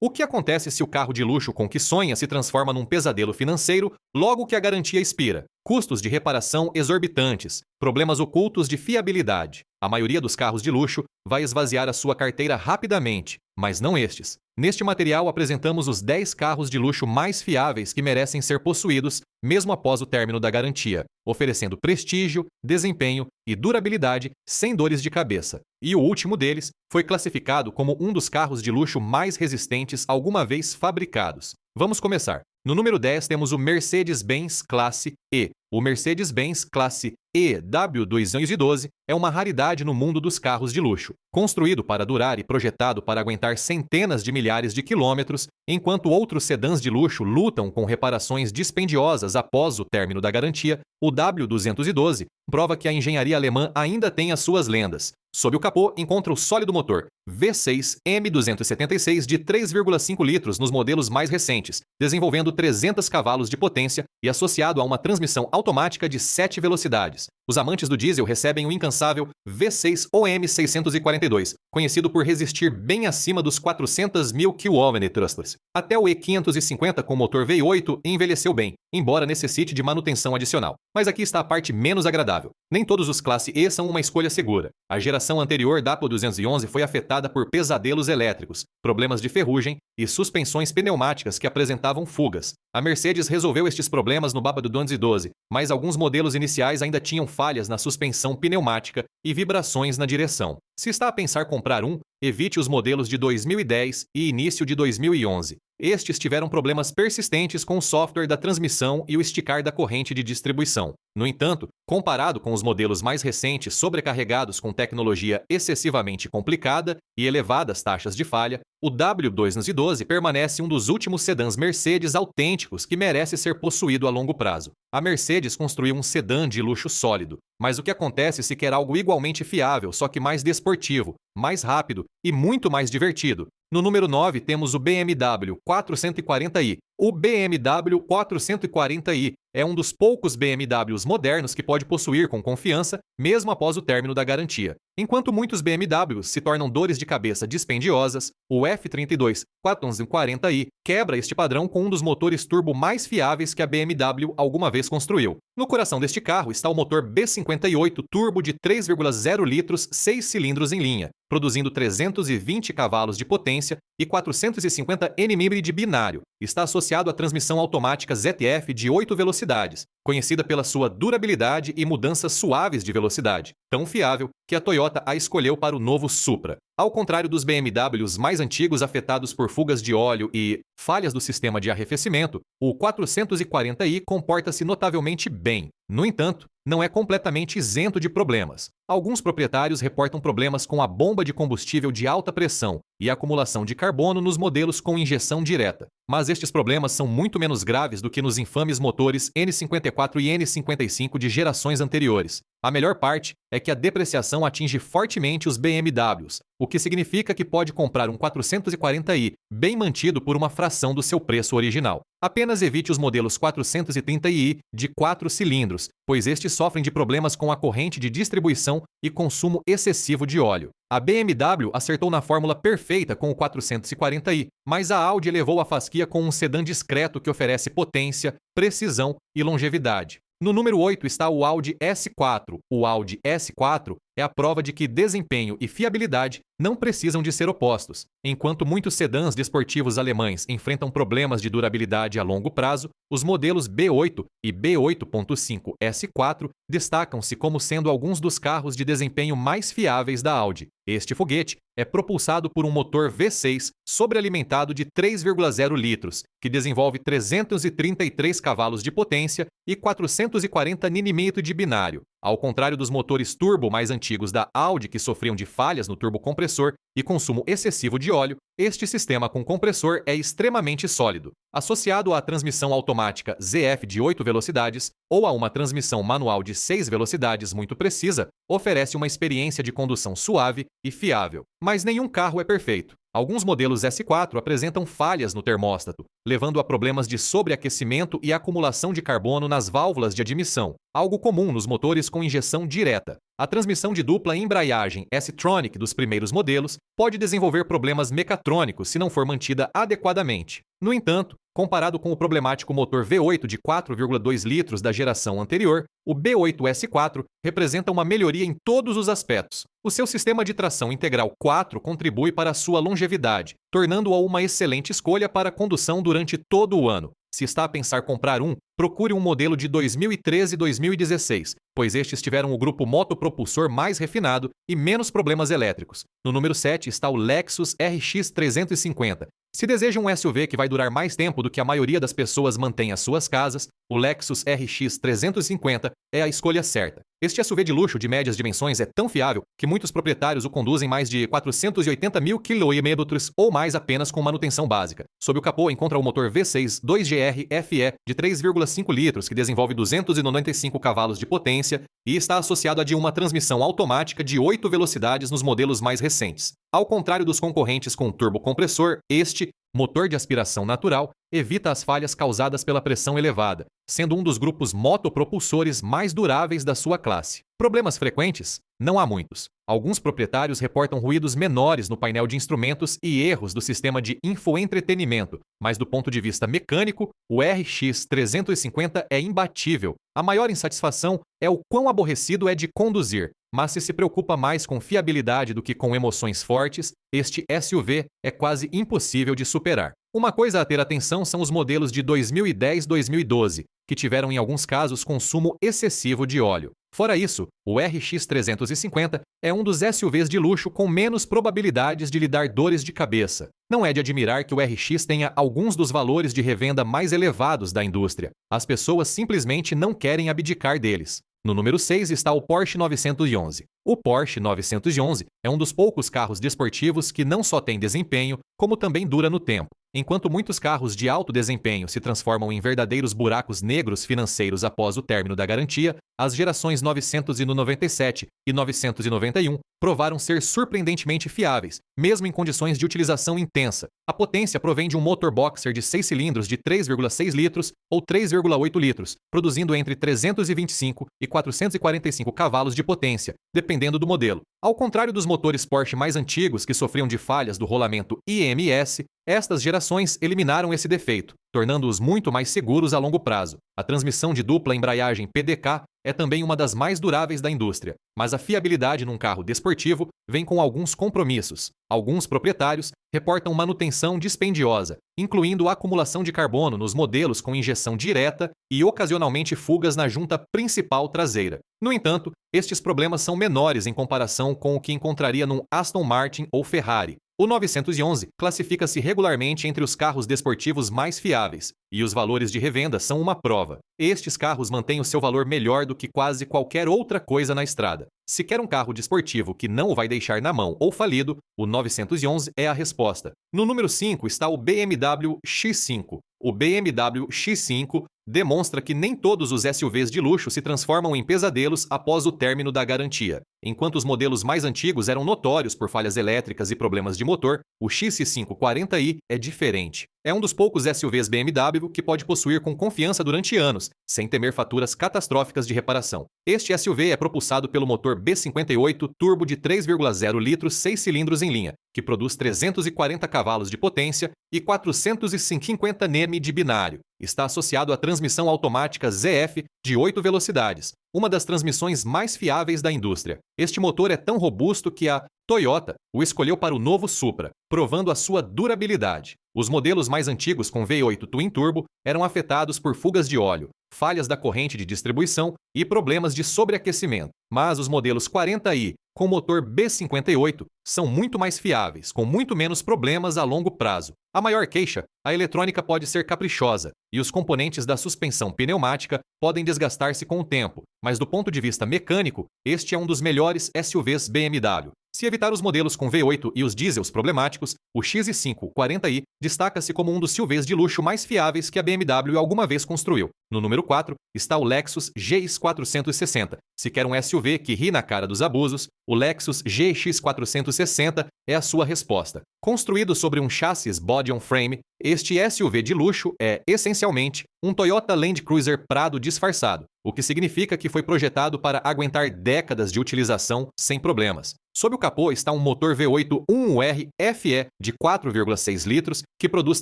O que acontece se o carro de luxo com que sonha se transforma num pesadelo financeiro logo que a garantia expira? Custos de reparação exorbitantes, problemas ocultos de fiabilidade. A maioria dos carros de luxo vai esvaziar a sua carteira rapidamente, mas não estes. Neste material apresentamos os 10 carros de luxo mais fiáveis que merecem ser possuídos mesmo após o término da garantia, oferecendo prestígio, desempenho e durabilidade sem dores de cabeça. E o último deles foi classificado como um dos carros de luxo mais resistentes alguma vez fabricados. Vamos começar. No número 10 temos o Mercedes-Benz Classe E. O Mercedes-Benz Classe EW212 é uma raridade no mundo dos carros de luxo. Construído para durar e projetado para aguentar centenas de milhares de quilômetros, enquanto outros sedãs de luxo lutam com reparações dispendiosas após o término da garantia, o W212 prova que a engenharia alemã ainda tem as suas lendas. Sob o capô, encontra o sólido motor V6 M276 de 3,5 litros nos modelos mais recentes, desenvolvendo 300 cavalos de potência e associado a uma transmissão automática de 7 velocidades. Os amantes do diesel recebem o incansável V6 OM642, conhecido por resistir bem acima dos 400 mil km/h. Até o E550 com motor V8 envelheceu bem, embora necessite de manutenção adicional. Mas aqui está a parte menos agradável. Nem todos os Classe E são uma escolha segura. A geração anterior da Apple 211 foi afetada por pesadelos elétricos, problemas de ferrugem e suspensões pneumáticas que apresentavam fugas. A Mercedes resolveu estes problemas no Baba do 212, mas alguns modelos iniciais ainda tinham falhas na suspensão pneumática e vibrações na direção. Se está a pensar comprar um, evite os modelos de 2010 e início de 2011. Estes tiveram problemas persistentes com o software da transmissão e o esticar da corrente de distribuição. No entanto, comparado com os modelos mais recentes sobrecarregados com tecnologia excessivamente complicada e elevadas taxas de falha, o W212 permanece um dos últimos sedãs Mercedes autênticos que merece ser possuído a longo prazo. A Mercedes construiu um sedã de luxo sólido, mas o que acontece se quer algo igualmente fiável, só que mais desportivo, mais rápido e muito mais divertido? No número 9 temos o BMW 440i. O BMW 440i é um dos poucos BMWs modernos que pode possuir com confiança, mesmo após o término da garantia. Enquanto muitos BMWs se tornam dores de cabeça dispendiosas, o F32 440i quebra este padrão com um dos motores turbo mais fiáveis que a BMW alguma vez construiu. No coração deste carro está o motor B58 turbo de 3,0 litros, 6 cilindros em linha, produzindo 320 cavalos de potência e 450 Nm de binário. Está associado à transmissão automática ZF de 8 velocidades, conhecida pela sua durabilidade e mudanças suaves de velocidade, tão fiável que a Toyota a escolheu para o novo Supra. Ao contrário dos BMWs mais antigos afetados por fugas de óleo e falhas do sistema de arrefecimento, o 440i comporta-se notavelmente bem. No entanto, não é completamente isento de problemas. Alguns proprietários reportam problemas com a bomba de combustível de alta pressão e acumulação de carbono nos modelos com injeção direta. Mas estes problemas são muito menos graves do que nos infames motores N54 e N55 de gerações anteriores. A melhor parte é que a depreciação atinge fortemente os BMWs, o que significa que pode comprar um 440i bem mantido por uma fração do seu preço original. Apenas evite os modelos 430i de 4 cilindros, pois estes sofrem de problemas com a corrente de distribuição e consumo excessivo de óleo. A BMW acertou na fórmula perfeita com o 440i, mas a Audi elevou a fasquia com um sedã discreto que oferece potência, precisão e longevidade. No número 8 está o Audi S4. O Audi S4 é a prova de que desempenho e fiabilidade não precisam de ser opostos. Enquanto muitos sedãs desportivos alemães enfrentam problemas de durabilidade a longo prazo, os modelos B8 e B8.5 S4 destacam-se como sendo alguns dos carros de desempenho mais fiáveis da Audi. Este foguete é propulsado por um motor V6 sobrealimentado de 3,0 litros, que desenvolve 333 cavalos de potência e 440 Nm de binário. Ao contrário dos motores turbo mais antigos da Audi que sofriam de falhas no turbocompressor e consumo excessivo de óleo, este sistema com compressor é extremamente sólido. Associado à transmissão automática ZF de 8 velocidades ou a uma transmissão manual de 6 velocidades muito precisa, oferece uma experiência de condução suave e fiável. Mas nenhum carro é perfeito. Alguns modelos S4 apresentam falhas no termóstato, levando a problemas de sobreaquecimento e acumulação de carbono nas válvulas de admissão, algo comum nos motores com injeção direta. A transmissão de dupla embreagem S-Tronic dos primeiros modelos pode desenvolver problemas mecatrônicos se não for mantida adequadamente. No entanto, comparado com o problemático motor V8 de 4,2 litros da geração anterior, o B8S4 representa uma melhoria em todos os aspectos. O seu sistema de tração integral 4 contribui para a sua longevidade, tornando-o uma excelente escolha para condução durante todo o ano. Se está a pensar comprar procure um modelo de 2013 e 2016, pois estes tiveram o grupo motopropulsor mais refinado e menos problemas elétricos. No número 7 está o Lexus RX 350. Se deseja um SUV que vai durar mais tempo do que a maioria das pessoas mantém as suas casas, o Lexus RX 350 é a escolha certa. Este SUV de luxo de médias dimensões é tão fiável que muitos proprietários o conduzem mais de 480 mil km ou mais apenas com manutenção básica. Sob o capô encontra o motor V6 2GR FE de 3,5 litros que desenvolve 295 cavalos de potência e está associado a de uma transmissão automática de 8 velocidades nos modelos mais recentes. Ao contrário dos concorrentes com turbocompressor, este motor de aspiração natural evita as falhas causadas pela pressão elevada, sendo um dos grupos motopropulsores mais duráveis da sua classe. Problemas frequentes? Não há muitos. Alguns proprietários reportam ruídos menores no painel de instrumentos e erros do sistema de infoentretenimento, mas do ponto de vista mecânico, o RX 350 é imbatível. A maior insatisfação é o quão aborrecido é de conduzir, mas se preocupa mais com fiabilidade do que com emoções fortes, este SUV é quase impossível de superar. Uma coisa a ter atenção são os modelos de 2010-2012, que tiveram em alguns casos consumo excessivo de óleo. Fora isso, o RX 350 é um dos SUVs de luxo com menos probabilidades de lhe dar dores de cabeça. Não é de admirar que o RX tenha alguns dos valores de revenda mais elevados da indústria. As pessoas simplesmente não querem abdicar deles. No número 6 está o Porsche 911. O Porsche 911 é um dos poucos carros desportivos que não só tem desempenho, como também dura no tempo. Enquanto muitos carros de alto desempenho se transformam em verdadeiros buracos negros financeiros após o término da garantia, as gerações 997 e 991 provaram ser surpreendentemente fiáveis, mesmo em condições de utilização intensa. A potência provém de um motor boxer de 6 cilindros de 3,6 litros ou 3,8 litros, produzindo entre 325 e 445 cavalos de potência, dependendo do modelo. Ao contrário dos motores Porsche mais antigos que sofriam de falhas do rolamento IMS, estas gerações eliminaram esse defeito, tornando-os muito mais seguros a longo prazo. A transmissão de dupla embreagem PDK é também uma das mais duráveis da indústria, mas a fiabilidade num carro desportivo vem com alguns compromissos. Alguns proprietários reportam manutenção dispendiosa, incluindo a acumulação de carbono nos modelos com injeção direta e ocasionalmente fugas na junta principal traseira. No entanto, estes problemas são menores em comparação com o que encontraria num Aston Martin ou Ferrari. O 911 classifica-se regularmente entre os carros desportivos mais fiáveis, e os valores de revenda são uma prova. Estes carros mantêm o seu valor melhor do que quase qualquer outra coisa na estrada. Se quer um carro desportivo que não o vai deixar na mão ou falido, o 911 é a resposta. No número 5 está o BMW X5. O BMW X5 demonstra que nem todos os SUVs de luxo se transformam em pesadelos após o término da garantia. Enquanto os modelos mais antigos eram notórios por falhas elétricas e problemas de motor, o X5 40i é diferente. É um dos poucos SUVs BMW que pode possuir com confiança durante anos, sem temer faturas catastróficas de reparação. Este SUV é propulsado pelo motor B58 turbo de 3,0 litros 6 cilindros em linha, que produz 340 cavalos de potência e 450 Nm de binário. Está associado à transmissão automática ZF de 8 velocidades, uma das transmissões mais fiáveis da indústria. Este motor é tão robusto que a Toyota o escolheu para o novo Supra, provando a sua durabilidade. Os modelos mais antigos com V8 Twin Turbo eram afetados por fugas de óleo, falhas da corrente de distribuição e problemas de sobreaquecimento. Mas os modelos 40i com motor B58 são muito mais fiáveis, com muito menos problemas a longo prazo. A maior queixa, a eletrônica pode ser caprichosa e os componentes da suspensão pneumática podem desgastar-se com o tempo, mas do ponto de vista mecânico, este é um dos melhores SUVs BMW. Se evitar os modelos com V8 e os diesels problemáticos, o X5 40i destaca-se como um dos SUVs de luxo mais fiáveis que a BMW alguma vez construiu. No número 4 está o Lexus GX460. Se quer um SUV que ri na cara dos abusos, o Lexus GX460 é a sua resposta. Construído sobre um chassis body-on-frame, este SUV de luxo é, essencialmente, um Toyota Land Cruiser Prado disfarçado, o que significa que foi projetado para aguentar décadas de utilização sem problemas. Sob o capô está um motor V8 1UR FE de 4,6 litros, que produz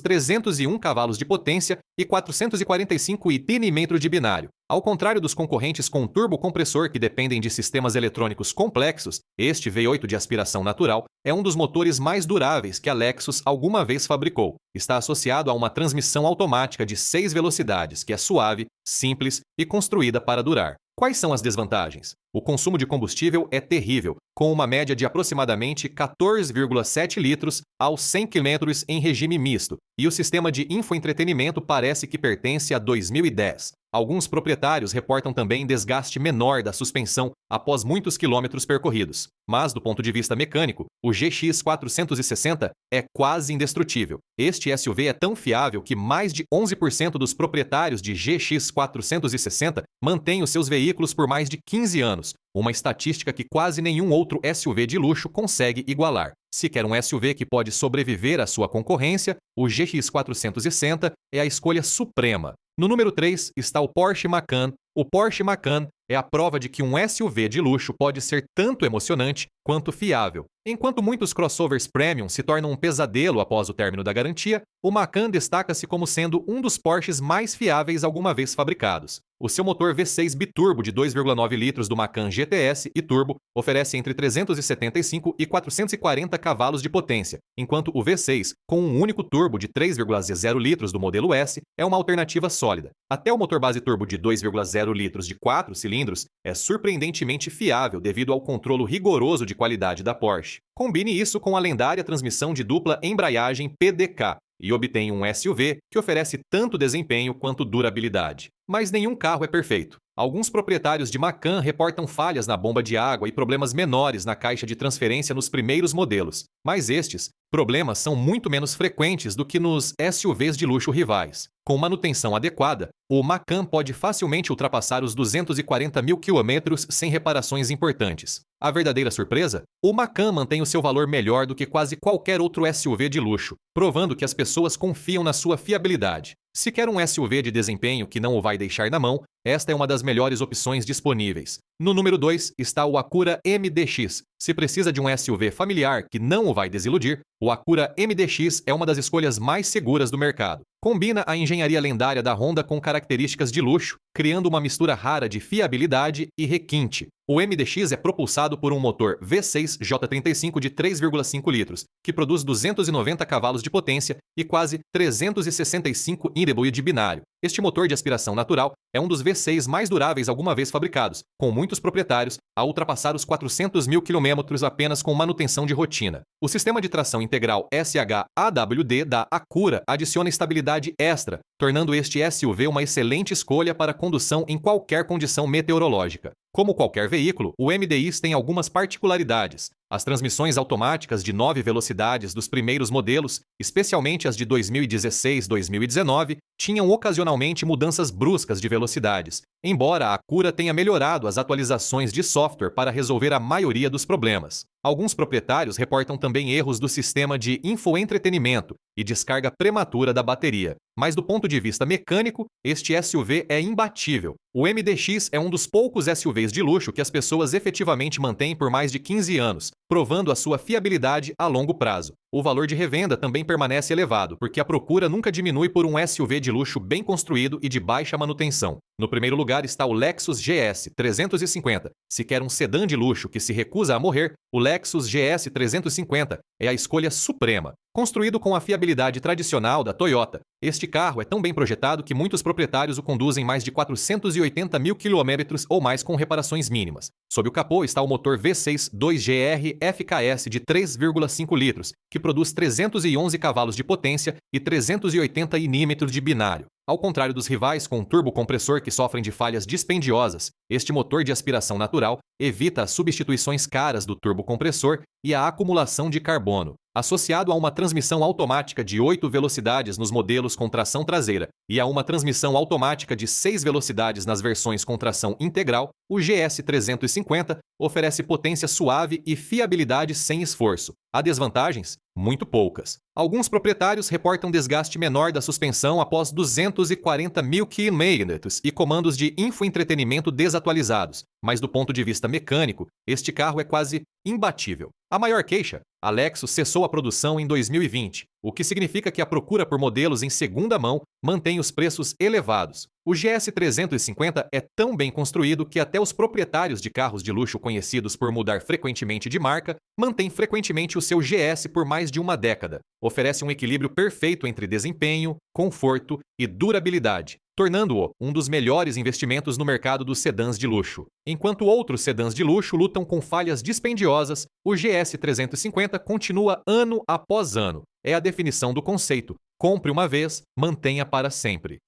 301 cavalos de potência e 445 Nm de binário. Ao contrário dos concorrentes com turbocompressor que dependem de sistemas eletrônicos complexos, este V8 de aspiração natural é um dos motores mais duráveis que a Lexus alguma vez fabricou. Está associado a uma transmissão automática de 6 velocidades, que é suave, simples e construída para durar. Quais são as desvantagens? O consumo de combustível é terrível, com uma média de aproximadamente 14,7 litros aos 100 km em regime misto, e o sistema de infoentretenimento parece que pertence a 2010. Alguns proprietários reportam também desgaste menor da suspensão após muitos quilômetros percorridos. Mas, do ponto de vista mecânico, o GX460 é quase indestrutível. Este SUV é tão fiável que mais de 11% dos proprietários de GX460 mantêm os seus veículos por mais de 15 anos, uma estatística que quase nenhum outro SUV de luxo consegue igualar. Se quer um SUV que pode sobreviver à sua concorrência, o GX460 é a escolha suprema. No número 3 está o Porsche Macan. O Porsche Macan é a prova de que um SUV de luxo pode ser tanto emocionante quanto fiável. Enquanto muitos crossovers premium se tornam um pesadelo após o término da garantia, o Macan destaca-se como sendo um dos Porsches mais fiáveis alguma vez fabricados. O seu motor V6 biturbo de 2,9 litros do Macan GTS e Turbo oferece entre 375 e 440 cavalos de potência, enquanto o V6, com um único turbo de 3,0 litros do modelo S, é uma alternativa sólida. Até o motor base turbo de 2,0 litros de 4 cilindros é surpreendentemente fiável devido ao controle rigoroso de qualidade da Porsche. Combine isso com a lendária transmissão de dupla embreagem PDK e obtenha um SUV que oferece tanto desempenho quanto durabilidade. Mas nenhum carro é perfeito. Alguns proprietários de Macan reportam falhas na bomba de água e problemas menores na caixa de transferência nos primeiros modelos. Mas estes problemas são muito menos frequentes do que nos SUVs de luxo rivais. Com manutenção adequada, o Macan pode facilmente ultrapassar os 240 mil quilômetros sem reparações importantes. A verdadeira surpresa? O Macan mantém o seu valor melhor do que quase qualquer outro SUV de luxo, provando que as pessoas confiam na sua fiabilidade. Se quer um SUV de desempenho que não o vai deixar na mão, esta é uma das melhores opções disponíveis. No número 2 está o Acura MDX. Se precisa de um SUV familiar que não o vai desiludir, o Acura MDX é uma das escolhas mais seguras do mercado. Combina a engenharia lendária da Honda com características de luxo, criando uma mistura rara de fiabilidade e requinte. O MDX é propulsado por um motor V6 J35 de 3,5 litros, que produz 290 cavalos de potência e quase 365 Nm de binário. Este motor de aspiração natural é um dos V6 mais duráveis alguma vez fabricados, com muitos proprietários a ultrapassar os 400 mil quilômetros apenas com manutenção de rotina. O sistema de tração integral SH-AWD da Acura adiciona estabilidade extra, tornando este SUV uma excelente escolha para condução em qualquer condição meteorológica. Como qualquer veículo, o MDX tem algumas particularidades. As transmissões automáticas de 9 velocidades dos primeiros modelos, especialmente as de 2016 e 2019, tinham ocasionalmente mudanças bruscas de velocidades, embora a Acura tenha melhorado as atualizações de software para resolver a maioria dos problemas. Alguns proprietários reportam também erros do sistema de infoentretenimento e descarga prematura da bateria. Mas do ponto de vista mecânico, este SUV é imbatível. O MDX é um dos poucos SUVs de luxo que as pessoas efetivamente mantêm por mais de 15 anos, provando a sua fiabilidade a longo prazo. O valor de revenda também permanece elevado, porque a procura nunca diminui por um SUV de luxo bem construído e de baixa manutenção. No primeiro lugar está o Lexus GS 350. Se quer um sedã de luxo que se recusa a morrer, o Lexus GS 350 é a escolha suprema. Construído com a fiabilidade tradicional da Toyota, este carro é tão bem projetado que muitos proprietários o conduzem mais de 480 mil quilômetros ou mais com reparações mínimas. Sob o capô está o motor V6 2GR FKS de 3,5 litros, que produz 311 cavalos de potência e 380 Nm de binário. Ao contrário dos rivais com turbocompressor que sofrem de falhas dispendiosas, este motor de aspiração natural evita as substituições caras do turbocompressor e a acumulação de carbono. Associado a uma transmissão automática de 8 velocidades nos modelos com tração traseira e a uma transmissão automática de 6 velocidades nas versões com tração integral, o GS 350 oferece potência suave e fiabilidade sem esforço. Há desvantagens? Muito poucas. Alguns proprietários reportam desgaste menor da suspensão após 240 mil km e comandos de infoentretenimento desatualizados, mas do ponto de vista mecânico, este carro é quase imbatível. A maior queixa: a Lexus cessou a produção em 2020, o que significa que a procura por modelos em segunda mão mantém os preços elevados. O GS 350 é tão bem construído que até os proprietários de carros de luxo conhecidos por mudar frequentemente de marca mantêm frequentemente o seu GS por mais de uma década. Oferece um equilíbrio perfeito entre desempenho, conforto e durabilidade, tornando-o um dos melhores investimentos no mercado dos sedãs de luxo. Enquanto outros sedãs de luxo lutam com falhas dispendiosas, o GS 350 continua ano após ano. É a definição do conceito: compre uma vez, mantenha para sempre.